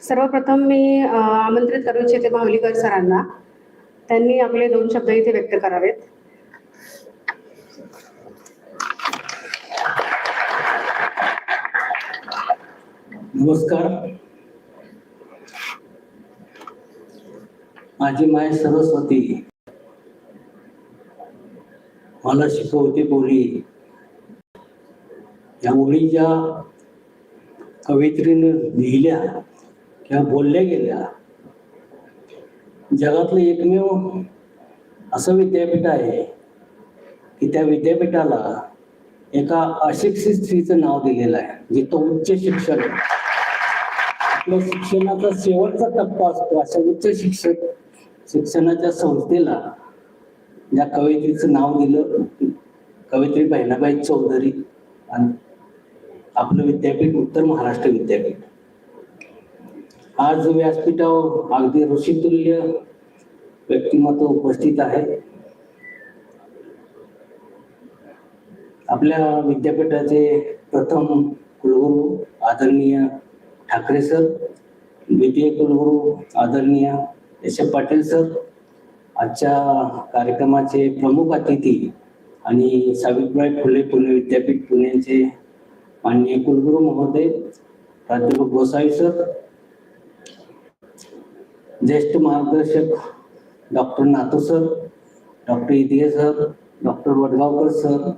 सर्वप्रथम मी आमंत्रित करू इच्छिते माहुलीकर सरांना. त्यांनी आपले 2 शब्द इथे व्यक्त करावेत. नमस्कार. माझी माय सरस्वती मला शिकवते बोली. या ओळी ज्या कवयित्रीने लिहिल्या किंवा बोलल्या गेल्या, जगातलं एकमेव असं विद्यापीठ आहे की त्या विद्यापीठाला एका अशिक्षित स्त्रीचं नाव दिलेलं आहे, जिथं उच्च शिक्षण आपल्या शिक्षणाचा शेवटचा टप्पा असतो. अशा उच्च शिक्षणाच्या संस्थेला या कवयित्रीचं नाव दिलं, कवयित्री बहिणाबाई चौधरी. आणि आपलं विद्यापीठ उत्तर महाराष्ट्र विद्यापीठ. आज व्यासपीठावर अगदी ऋषितुल्य व्यक्तिमत्व उपस्थित आहे. आपल्या विद्यापीठाचे प्रथम कुलगुरू आदरणीय ठाकरे सर, द्वितीय कुलगुरू आदरणीय यशप पाटील सर, आजच्या कार्यक्रमाचे प्रमुख अतिथी आणि सावित्रीबाई फुले पुणे विद्यापीठ पुण्याचे माननीय कुलगुरू महोदय प्राध्यापक गोसावी सर, ज्येष्ठ मार्गदर्शक doctor Natu sir, doctor Idige sir, doctor Vadgaonkar sir,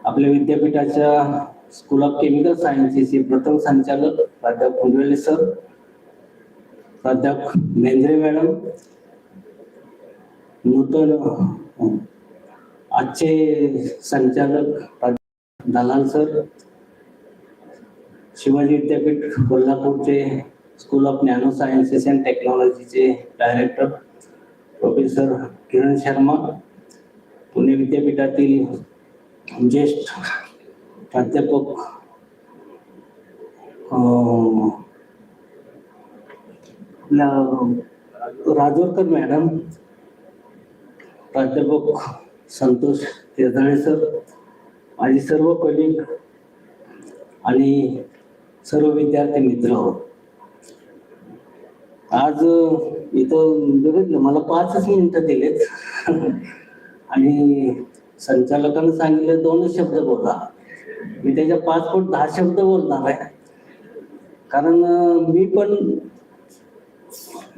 आपल्या विद्यापीठाच्या स्कूल ऑफ केमिकल सायन्सेसचे प्रथम संचालक प्राध्यापक कुंडले सर, प्राध्यापक मेंद्रे मॅडम, नूतन आजचे संचालक दलाल सर, शिवाजी विद्यापीठ कोल्हापूरचे school of nano sciences and टेक्नॉलॉजीचे डायरेक्टर प्रोफेसर किरण शर्मा, पुणे विद्यापीठातील ज्येष्ठ प्राध्यापक राजोरकर मॅडम, प्राध्यापक संतोष तेजाळे सर, माझे सर्व कलिग आणि सर्व विद्यार्थी मित्र. आज इथं बघितलं मला 5 मिनिटं दिलेत आणि संचालकांनी सांगितलं 2 शब्द बोला. मी त्याच्या 5 फूट 10 शब्द बोलणार आहे. कारण मी पण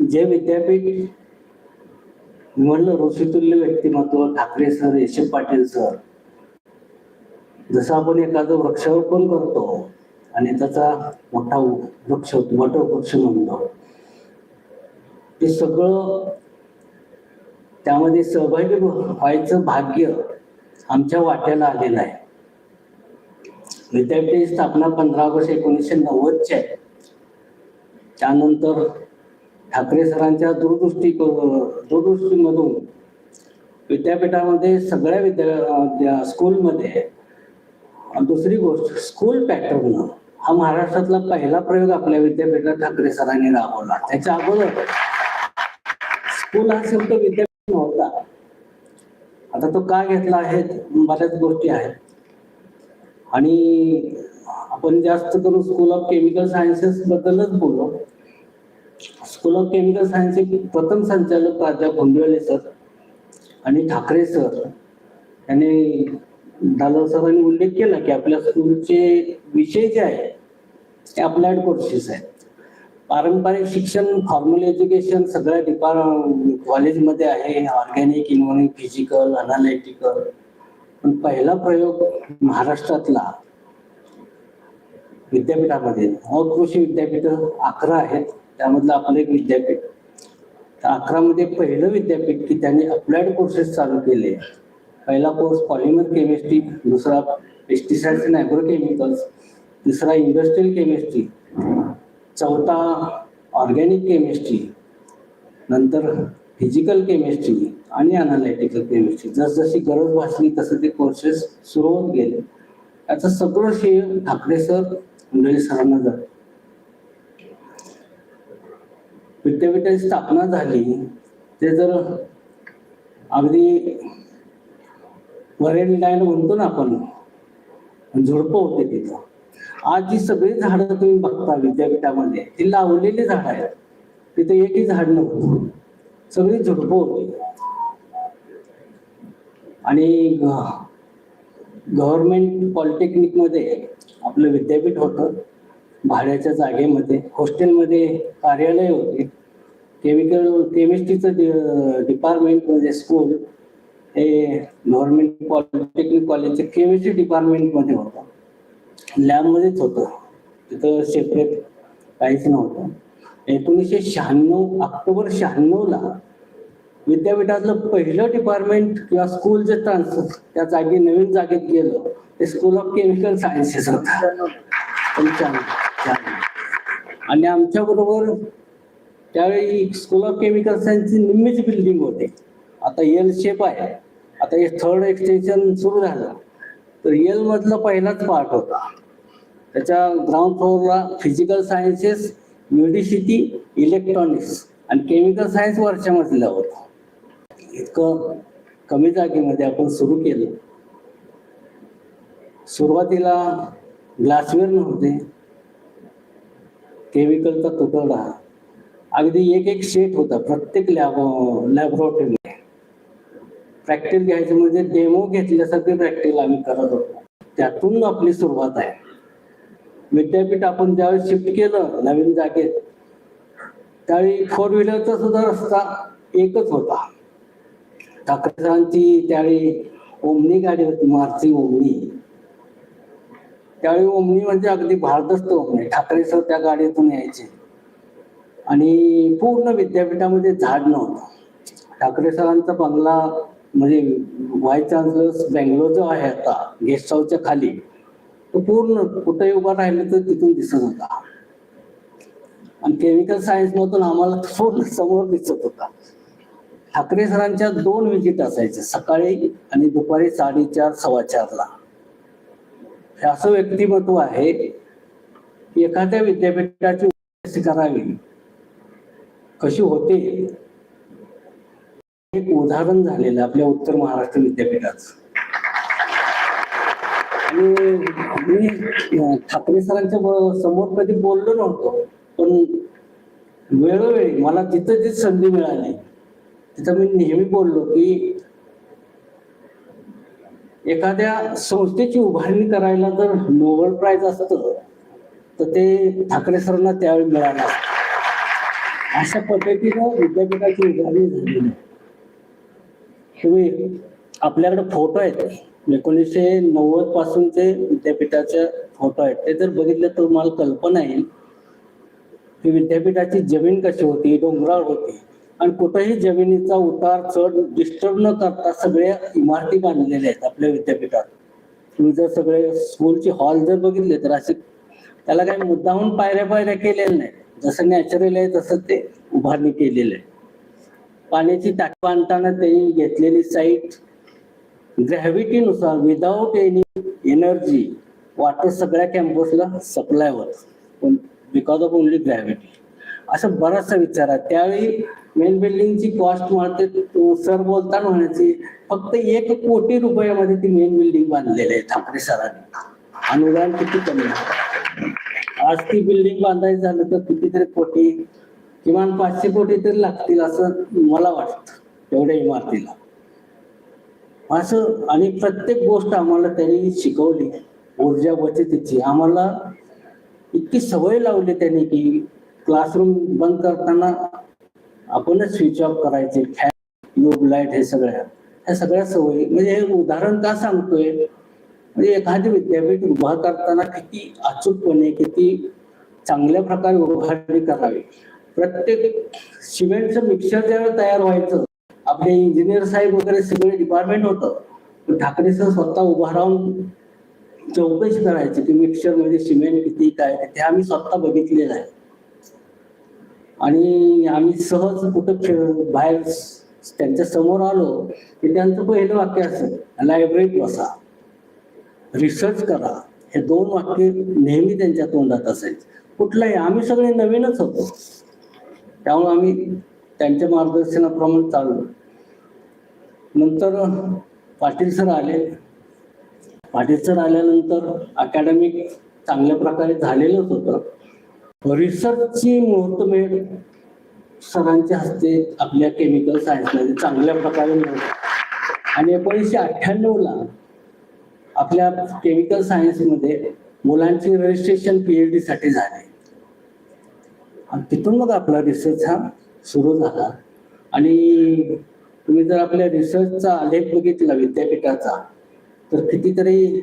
जे विद्यापीठ म्हणलं ऋषितुल्य व्यक्तिमत्व ठाकरे सर, यशप पाटील सर, जसं आपण एखादं वृक्षारोपण करतो आणि त्याचा मोठा वृक्ष वटवृक्ष म्हणतो, ते सगळं त्यामध्ये सहभागी व्हायचं भाग्य आमच्या वाट्याला आलेलं आहे. विद्यापीठाची स्थापना 15 ऑगस्ट 1990 आहे. त्यानंतर ठाकरे सरांच्या दूरदृष्टीमधून विद्यापीठामध्ये सगळ्या स्कूलमध्ये दुसरी गोष्ट स्कूल पॅटर्न हा महाराष्ट्रातला पहिला प्रयोग आपल्या विद्यापीठात ठाकरे सरांनी राबवला. त्याच्या अगोदर स्कूल हा शब्द विद्यापीठ नव्हता. आता तो का घेतला आहे, बऱ्याच गोष्टी आहेत. आणि आपण जास्त करून स्कूल ऑफ केमिकल सायन्सेस बद्दलच बोललो. स्कूल ऑफ केमिकल सायन्सचे प्रथम संचालक प्राध्यापक कुंडले सर आणि ठाकरे सर यांनी दादा सरांनी उल्लेख केला की आपल्या स्कूलचे विषय जे आहेत ते अप्लाइड कोर्सेस आहेत. पारंपरिक शिक्षण फॉर्मल एज्युकेशन सगळ्या कॉलेजमध्ये आहे, ऑर्गॅनिक, इनऑर्गॅनिक, फिजिकल, अनालिटिकल. पण पहिला प्रयोग महाराष्ट्रातला विद्यापीठामध्ये, अकृषी विद्यापीठ 11 आहेत, त्यामधलं आपलं एक विद्यापीठ. त्या 11 मध्ये पहिलं विद्यापीठ की त्यांनी अप्लाइड कोर्सेस चालू केले. पहिला कोर्स पॉलिमर केमिस्ट्री, दुसरा पेस्टिसाइड्स अँड ॲग्रोकेमिकल्स, तिसरा इंडस्ट्रियल केमिस्ट्री, चौथा ऑर्गॅनिक केमिस्ट्री, नंतर फिजिकल केमिस्ट्री आणि अनालिटिकल केमिस्ट्री. जसजशी गरज भासली तसं ते कोर्सेस सुरू होत गेले. याचं सगळं श्रेय ठाकरे सर, कुंडले सरांना जातं. विद्यापीठाची स्थापना झाली ते जर अगदी वरेल लाईन म्हणतो ना आपण, झुडपं होते तिथं. आज जी सगळी झाडं तुम्ही बघता विद्यापीठामध्ये ती लावलेली झाडं आहेत. तिथे एकही झाड नव्हतं, सगळी झुडपं होती. आणि गव्हर्नमेंट पॉलिटेक्निकमध्ये आपलं विद्यापीठ होतं, भाड्याच्या जागेमध्ये. हॉस्टेलमध्ये कार्यालय होते. केमिस्ट्रीचं डिपार्टमेंट म्हणजे स्कूल हे गव्हर्नमेंट पॉलिटेक्निक कॉलेजच्या केमिस्ट्री डिपार्टमेंटमध्ये होतं. लॅबमध्येच होतं, तिथं सेपरेट काहीच नव्हतं. 1996 ऑक्टोबर 96ला विद्यापीठातलं पहिलं डिपार्टमेंट किंवा स्कूल जे ट्रान्सफर त्या जागी नवीन जागेत गेलं ते स्कूल ऑफ केमिकल सायन्सेस होतं. आणि आमच्या बरोबर त्यावेळी स्कूल ऑफ केमिकल सायन्सची निम्मीच बिल्डिंग होती. आता एल शेप आहे. आता हे थर्ड एक्सटेन्शन सुरू झालं तर एल मधला पहिलाच पार्ट होता. त्याच्या ग्राउंड फ्लोअरला फिजिकल सायन्सेस, मेडिसिटी, इलेक्ट्रॉनिक्स आणि केमिकल सायन्स वरच्या मजल्या होतं. इतकं कमी जागेमध्ये आपण सुरू केलं. सुरुवातीला ग्लासवेअर नव्हते, केमिकलचा तुटवडा, अगदी एक सेट होता प्रत्येक लॅबोरेटरीमध्ये. प्रॅक्टिस घ्यायचं म्हणजे डेमो घेतल्यासारखे प्रॅक्टिस आम्ही करत होतो. त्यातून आपली सुरुवात आहे. विद्यापीठ आपण ज्यावेळेस शिफ्ट केलं नवीन जागेत त्यावेळी 4 व्हीलरचा सुद्धा रस्ता एकच होता. ठाकरे सरांची त्यावेळी ओमनी गाडी होती, मारुती ओमनी. त्यावेळी ओमनी म्हणजे अगदी भारदस्त ओमनी. ठाकरे सर त्या गाडीतून यायचे आणि पूर्ण विद्यापीठामध्ये झाड नव्हतं. ठाकरे सरांचा बंगला म्हणजे व्हाईस चान्सलर बँगलोर जो आहे आता गेस्ट हाऊसच्या खाली, तो पूर्ण कुठेही उभा राहिलं तर तिथून दिसत होता. आणि केमिकल सायन्स मधून आम्हाला पूर्ण समोर दिसत होता. ठाकरे सरांच्या 2 विजिट असायच्या, सकाळी आणि दुपारी 4:30 4:15ला. हे असं व्यक्तिमत्व आहे की एखाद्या विद्यापीठाची कशी करावी, कशी होते, एक उदाहरण झालेलं आपल्या उत्तर महाराष्ट्र विद्यापीठाचं. आणि मी ठाकरे सरांच्या समोर कधी बोललो नव्हतो, पण वेळोवेळी मला तिथं जी संधी मिळाली तिथं मी नेहमी बोललो की एखाद्या संस्थेची उभारणी करायला जर नोबेल प्राइज असतं तर ते ठाकरे सरांना त्यावेळी मिळालं. अशा पद्धतीनं विद्यापीठाची उभारणी झालेली. तुम्ही आपल्याकडे फोटो आहेत 1990 पासूनचे विद्यापीठाचे फोटो आहेत, ते जर बघितले तर तुम्हाला कल्पना येईल की विद्यापीठाची जमीन कशी होती, डोंगराळ होती. आणि कुठेही जमिनीचा उतार चढ डिस्टर्ब न करता सगळ्या इमारती बांधलेल्या आहेत आपल्या विद्यापीठात. तुम्ही जर सगळे स्कूलचे हॉल जर बघितले तर असे त्याला काही मुद्दाहून पायऱ्या केलेल्या नाही, जसं नॅचरल आहे तसं ते उभारणी केलेलं आहे. पाण्याची टाकी बांधताना त्यांनी घेतलेली साईट ग्रॅव्हिटीनुसार विदाउट एनी एनर्जी वॉटर सगळ्या कॅम्पसला सप्लाय होत, पण बिकॉज ऑफ ओनली ग्रॅव्हिटी. असं बराचसा विचार आहे. त्यावेळी मेन बिल्डिंगची कॉस्ट म्हणते सर बोलताना म्हणायची फक्त 1 कोटी रुपयामध्ये ती मेन बिल्डिंग बांधलेली आहे ठाकरे सरांनी. अनुदान किती कमी आहे. आज ती बिल्डिंग बांधायची झालं तर कितीतरी कोटी, किमान 500 कोटी तरी लागतील असं मला वाटतं एवढ्या इमारतीला. असं आणि प्रत्येक गोष्ट आम्हाला त्यांनी शिकवली. ऊर्जा बचतीची आम्हाला इतकी सवय लावली त्यांनी की क्लासरूम बंद करताना आपणच स्विच ऑफ करायचे, फॅन, ट्यूबलाईट, हे सगळ्या सवयी. म्हणजे हे उदाहरण का सांगतोय, म्हणजे एखादी विद्यापीठ उभा करताना किती अचूकपणे, किती चांगल्या प्रकारे उभारणी करावी. प्रत्येक सिमेंटचं मिक्सर ज्यावेळेस तयार व्हायचं, आपले इंजिनियर साहेब वगैरे सगळे डिपार्टमेंट होतं, पण ठाकरे सर स्वतः उभा राहून चौकशी करायची की मिक्सर मध्ये सिमेंट किती काय, ते आम्ही स्वतः बघितलेलं आहे. आणि आम्ही सहज कुठं बाहेर त्यांच्या समोर आलो की त्यांचं पहिलं वाक्य असं, लायब्ररीत बसा, रिसर्च करा. हे 2 वाक्य नेहमी त्यांच्या तोंडात असायचे. कुठलंही, आम्ही सगळे नवीनच होतो त्यामुळे आम्ही त्यांच्या मार्गदर्शनाप्रमाणे चाललो. नंतर पाटील सर आले. पाटील सर आल्यानंतर अकॅडमिक चांगल्या प्रकारे झालेलंच होतं. रिसर्चची मुहूर्तमेढ सरांच्या हस्ते आपल्या केमिकल सायन्समध्ये चांगल्या प्रकारे मिळते आणि 1998ला आपल्या केमिकल सायन्समध्ये मुलांची रजिस्ट्रेशन PhD साठी झाले आणि तिथून मग आपला रिसर्च हा सुरू झाला. आणि तुम्ही जर आपल्या रिसर्चचा आलेख बघितला विद्यापीठाचा तर कितीतरी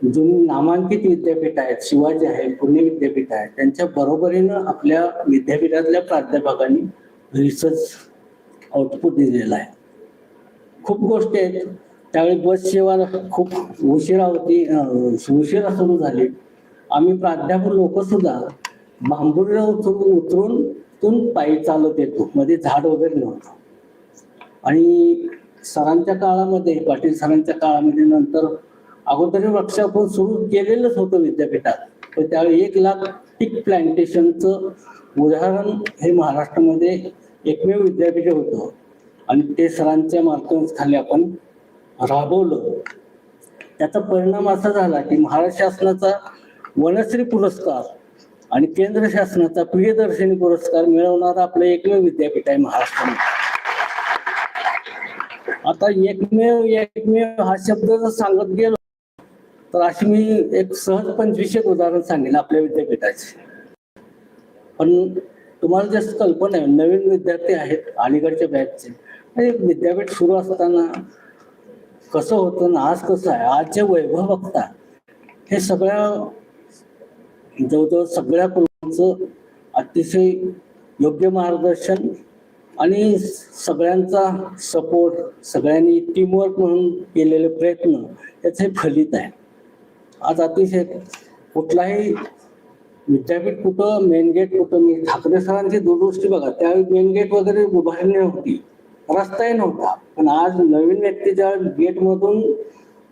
जुनी नामांकित विद्यापीठ आहेत, शिवाजी आहे, पुणे विद्यापीठ आहे, त्यांच्या बरोबरीनं आपल्या विद्यापीठातल्या प्राध्यापकांनी रिसर्च आउटपुट दिलेला आहे. खूप गोष्टी आहेत. त्यावेळी बस सेवा खूप उशिरा सुरू झाली. आम्ही प्राध्यापक लोक सुद्धा बांबूला उतरून तिथून पायी चालत येतो, मध्ये झाड वगैरे नव्हतं. आणि सरांच्या काळामध्ये, पाटील सरांच्या काळामध्ये नंतर अगोदर वृक्षारोपण सुरू केलेलंच होतं विद्यापीठात, पण त्यावेळी 1 लाख पीक प्लांटेशनचं उदाहरण हे महाराष्ट्रामध्ये एकमेव विद्यापीठ होतं आणि ते सरांच्या मार्गदर्शनाखाली आपण राबवलं. त्याचा परिणाम असा झाला की महाराष्ट्र शासनाचा वनश्री पुरस्कार आणि केंद्र शासनाचा प्रियदर्शनी पुरस्कार मिळवणारा आपलं एकमेव विद्यापीठ आहे महाराष्ट्रामध्ये. आता एकमेव हा शब्द जर सांगत गेलो तर अशी मी एक सहज 25 उदाहरण सांगेन आपल्या विद्यापीठाचे. पण तुम्हाला जास्त कल्पना आहे, नवीन विद्यार्थी आहेत अलीकडच्या बॅचचे, विद्यापीठ सुरू असताना कसं होतं ना आज कसं आहे, आज जे वैभव बघता हे जवळजवळ सगळ्या कुलांचं अतिशय योग्य मार्गदर्शन आणि सगळ्यांचा सपोर्ट, सगळ्यांनी टीमवर्क म्हणून केलेले प्रयत्न याचे फलित आहे. आज अतिशय कुठलाही विद्यापीठ कुठं, मेन गेट कुठं, मी ठाकरे सरांची दूरदृष्टी बघा, त्यावेळी मेन गेट वगैरे उभारणी होती, रस्ताही नव्हता. पण आज नवीन व्यक्ती ज्या गेटमधून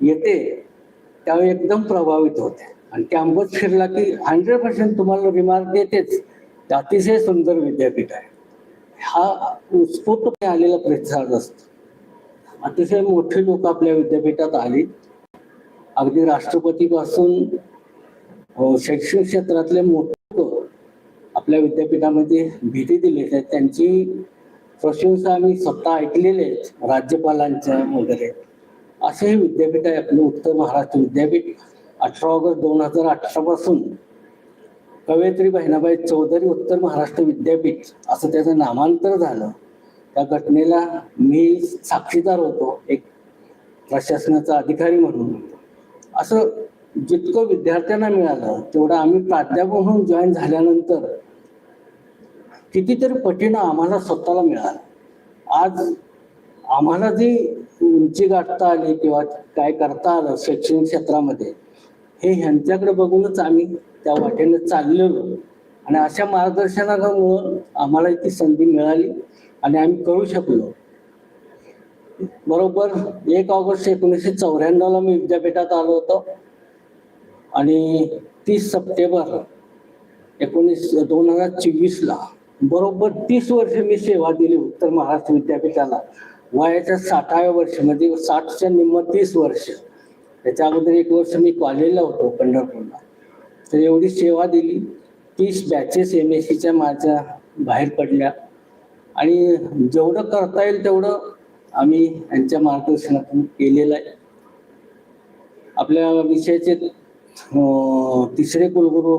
येते त्यावेळी एकदम प्रभावित होते आणि कॅम्पस फिरला की 100% तुम्हाला रिमार्क येतेच, अतिशय सुंदर विद्यापीठ आहे. हा उत्स्फूर्तपणे आलेला प्रतिसाद असतो. अतिशय मोठी लोक आपल्या विद्यापीठात आली, अगदी राष्ट्रपतीपासून शैक्षणिक क्षेत्रातले मोठे लोक आपल्या विद्यापीठामध्ये भेटी दिली आहेत. त्यांची प्रशंसा आम्ही स्वतः ऐकलेले आहेत, राज्यपालांच्या वगैरे. असे हे विद्यापीठ आहे आपलं उत्तर महाराष्ट्र विद्यापीठ. 18 ऑगस्ट 2018 पासून कवयित्री बहिणाबाई चौधरी उत्तर महाराष्ट्र विद्यापीठ असं त्याचं नामांतर झालं. त्या घटनेला मी साक्षीदार होतो, एक प्रशासनाचा अधिकारी म्हणून. असं जितकं विद्यार्थ्यांना मिळालं तेवढं आम्ही प्राध्यापक म्हणून जॉईन झाल्यानंतर कितीतरी पटीनं आम्हाला स्वतःला मिळालं. आज आम्हाला जी उंची गाठता आली किंवा काय करता आलं शैक्षणिक क्षेत्रामध्ये, हे ह्यांच्याकडे बघूनच आम्ही त्या वाटेने चाललेलो आणि अशा मार्गदर्शनामुळं आम्हाला ती संधी मिळाली आणि आम्ही करू शकलो. बरोबर 1 ऑगस्ट 1994ला मी विद्यापीठात आलो होतो आणि 30 सप्टेंबर 2024ला बरोबर 30 वर्ष मी सेवा दिली उत्तर महाराष्ट्र विद्यापीठाला. वयाच्या 60व्या वर्ष म्हणजे 60च्या निम्म 30 वर्ष. त्याच्या अगोदर 1 वर्ष मी कॉलेजला होतो पंढरपूरला. तर एवढी सेवा दिली. 30 बॅचेस MSCच्या माझ्या बाहेर पडल्या आणि जेवढं करता येईल तेवढं आम्ही यांच्या मार्गदर्शनातून केलेलं आहे. आपल्या विषयाचे तिसरे कुलगुरू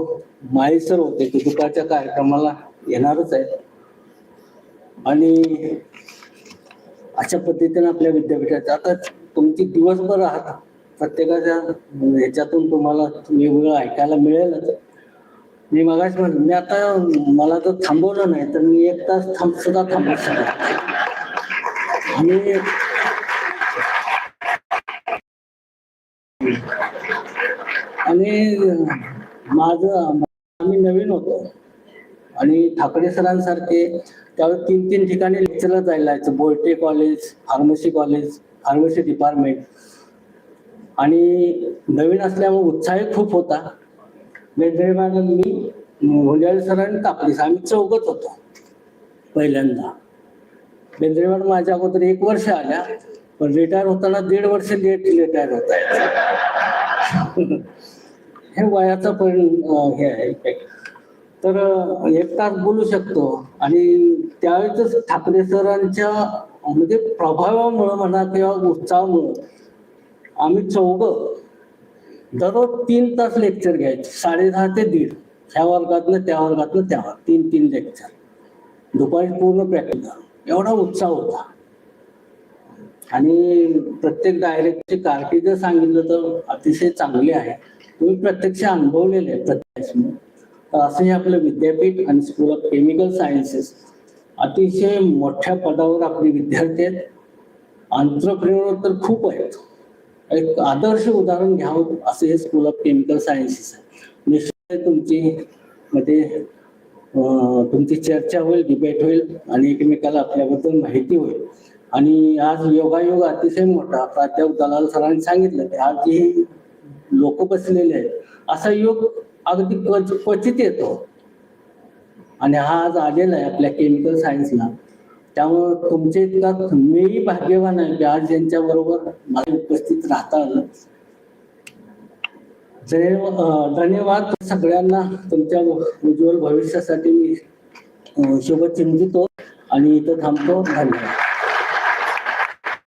माळी सर होते, ते दुपारच्या कार्यक्रमाला येणारच आहेत. आणि अशा पद्धतीने आपल्या विद्यापीठात आता तुमची दिवसभर आहात, प्रत्येकाच्या ह्याच्यातून तुम्हाला वेगवेगळं ऐकायला मिळेलच. मी मगाच म्हणलं, मी आता मला जर थांबवलं नाही तर मी 1 तास सुद्धा थांबू शकतो. आणि आम्ही नवीन होतो आणि ठाकरे सरांसारखे त्यावेळी 3 ठिकाणी लेक्चरला जायला जायचं. बोर्टे कॉलेज, फार्मसी डिपार्टमेंट. आणि नवीन असल्यामुळे उत्साही खूप होता. बेंद्रे मॅडम, मी, हुंजाळे सर आणि कापडे, आम्ही 4घच होतो पहिल्यांदा. बेंद्रे मॅडम माझ्या अगोदर 1 वर्ष आल्या, पण रिटायर होताना 1.5 वर्ष लेट रिटायर होत आहे. हे वयाचा पण हे आहे इफेक्ट. तर 1 तास बोलू शकतो आणि त्यावेळेस ठाकरे सरांच्या म्हणजे प्रभावामुळं म्हणा किंवा उत्साहामुळं आम्ही चौघं दररोज 3 तास लेक्चर घ्यायचे, 10:30 ते 1:30. ह्या वर्गातलं त्या वर्गातलं त्या वर्गात 3 लेक्चर. दुपारी पूर्ण प्रॅक्टिस एवढा उत्साह होता. आणि प्रत्येक डायरेक्टची कारकीर्द सांगितलं तर अतिशय चांगली आहे. तुम्ही प्रत्यक्ष अनुभवलेले आहे प्रत्यक्ष. तर असं हे आपलं विद्यापीठ आणि स्कूल ऑफ केमिकल सायन्सेस अतिशय मोठ्या पदावर आपले विद्यार्थी आहेत. एंटरप्रेन्योर तर खूप आहेत. एक आदर्श उदाहरण घ्यावं असं हे स्कूल ऑफ केमिकल सायन्सेस आहे. निश्चित तुमची चर्चा होईल, डिबेट होईल आणि एकमेकाला आपल्याबद्दल माहिती होईल. आणि आज योगायोग अतिशय मोठा प्राध्यापक दलाल सरांनी सांगितलं की आज जे लोक बसलेले आहेत असा योग अगदी क्वचित येतो आणि हा आज आलेला आहे आपल्या केमिकल सायन्सला. त्यामुळे तुमचे इतका मीही भाग्यवान आहे की आज यांच्या बरोबर मला उपस्थित राहता आलं. धन्यवाद सगळ्यांना. तुमच्या उज्ज्वल भविष्यासाठी मी शुभचिंतितो आणि इथं थांबतो. धन्यवाद.